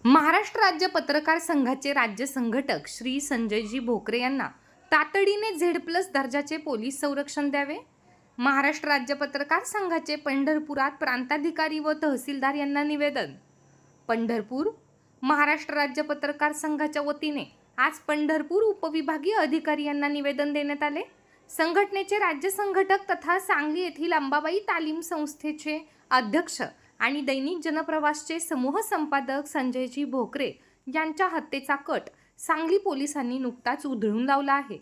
महाराष्ट्र राज्य पत्रकार संघाचे राज्य संघटक श्री संजयजी भोकरे यांना तातडीने झेड+ दर्जाचे पोलीस संरक्षण द्यावे. महाराष्ट्र राज्य पत्रकार संघाचे पंढरपुरात प्रांताधिकारी व तहसीलदार यांना निवेदन. पंढरपूर. महाराष्ट्र राज्य पत्रकार संघाच्या वतीने आज पंढरपूर उपविभागीय अधिकारी यांना निवेदन देण्यात आले. संघटनेचे राज्य संघटक तथा सांगली येथील अंबाबाई तालीम संस्थेचे अध्यक्ष आणि दैनिक जनप्रवासचे समूह संपादक संजयजी भोकरे यांच्या हत्येचा कट सांगली पोलिसांनी नुकताच उधळून लावला आहे.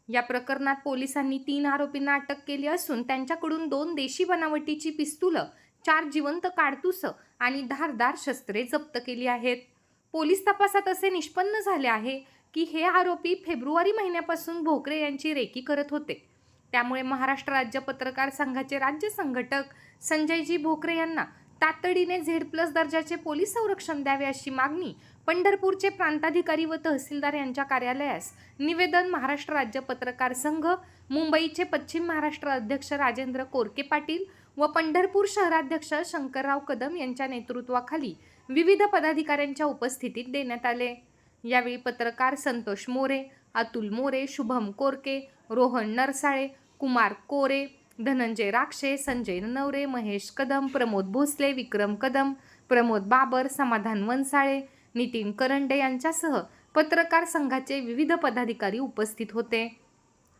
या प्रकरणात पोलिसांनी 3 आरोपींना अटक केली असून त्यांच्याकडून 2 देशी बनावटीची पिस्तुलं, 4 जिवंत काडतुसं आणि धारदार शस्त्रे जप्त केली आहेत. पोलीस तपासात असे निष्पन्न झाले आहे की हे आरोपी फेब्रुवारी महिन्यापासून भोकरे यांची रेकी करत होते. त्यामुळे महाराष्ट्र राज्य पत्रकार संघाचे राज्य संघटक संजयजी भोकरे यांना तातडीने झेड+ दर्जाचे पोलीस संरक्षण द्यावे अशी मागणी पंढरपूरचे प्रांताधिकारी व तहसीलदार यांच्या कार्यालयास निवेदन महाराष्ट्र राज्य पत्रकार संघ, मुंबईचे पश्चिम महाराष्ट्र अध्यक्ष राजेंद्र कोरके पाटील व पंढरपूर शहराध्यक्ष शंकरराव कदम यांच्या नेतृत्वाखाली विविध पदाधिकाऱ्यांच्या उपस्थितीत देण्यात आले. यावेळी पत्रकार संतोष मोरे, अतुल मोरे, शुभम कोरके, रोहन नरसाळे, कुमार कोरे, धनंजय राक्षे, संजय नवरे, महेश कदम, प्रमोद भोसले, विक्रम कदम, प्रमोद बाबर, समाधान वनसाळे, नितीन करंडे यांच्यासह पत्रकार संघाचे विविध पदाधिकारी उपस्थित होते.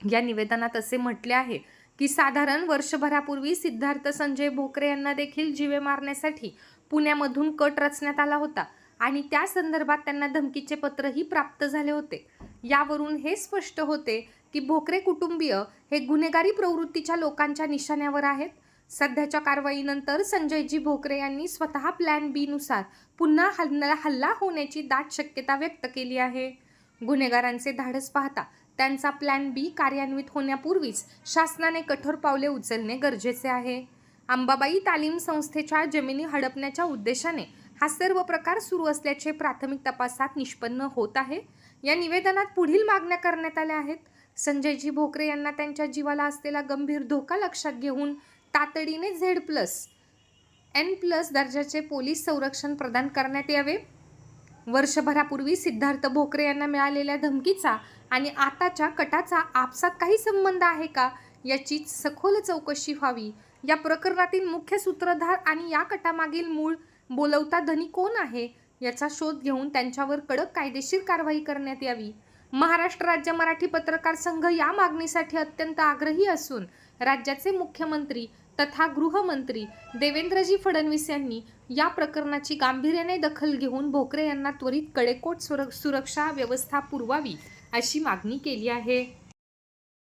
या निवेदनात असे म्हटले आहे की साधारण वर्षभरापूर्वी सिद्धार्थ संजय भोकरे यांना देखील जीवे मारण्यासाठी पुण्यामधून कट रचण्यात आला होता आणि त्या संदर्भात त्यांना धमकीचे पत्रही प्राप्त झाले होते. यावरून हे स्पष्ट होते की भोकरे कुटुंबीय हे गुन्हेगारी प्रवृत्तीच्या लोकांच्या निशाण्यावर आहेत. सध्याच्या कारवाईनंतर संजयजी भोकरे यांनी स्वतः प्लॅन बी नुसार पुन्हा हल्ला होण्याची दाट शक्यता व्यक्त केली आहे. गुन्हेगारांचे धाडस पाहता त्यांचा प्लॅन बी कार्यान्वित होण्यापूर्वीच शासनाने कठोर पावले उचलणे गरजेचे आहे. अंबाबाई तालीम संस्थेच्या जमिनी हडपण्याच्या उद्देशाने हा सर्व प्रकार सुरू असल्याचे प्राथमिक तपासात निष्पन्न होत आहे. या निवेदनात पुढील मागण्या करण्यात आल्या आहेत. संजयजी भोकरे यांना त्यांच्या जीवाला असलेला गंभीर धोका लक्षात घेऊन तातडीने झेड+N+ दर्जाचे पोलीस संरक्षण प्रदान करण्यात यावे. वर्षभरापूर्वी सिद्धार्थ भोकरे यांना मिळालेल्या धमकीचा आणि आताच्या कटाचा आपसात काही संबंध आहे का याची सखोल चौकशी व्हावी. या प्रकरणातील मुख्य सूत्रधार आणि या कटामागील मूळ बोलवता धनी कोण आहे याचा शोध घेऊन त्यांच्यावर कडक कायदेशीर कारवाई करण्यात यावी. महाराष्ट्र राज्य मराठी पत्रकार संघ या मागणीसाठी अत्यंत आग्रही असून राज्याचे मुख्यमंत्री तथा गृहमंत्री देवेंद्रजी फडणवीस यांनी या प्रकरणाची गांभीर्याने दखल घेऊन भोकरे यांना त्वरित कडेकोट सुरक्षा व्यवस्था पुरवावी अशी मागणी केली आहे.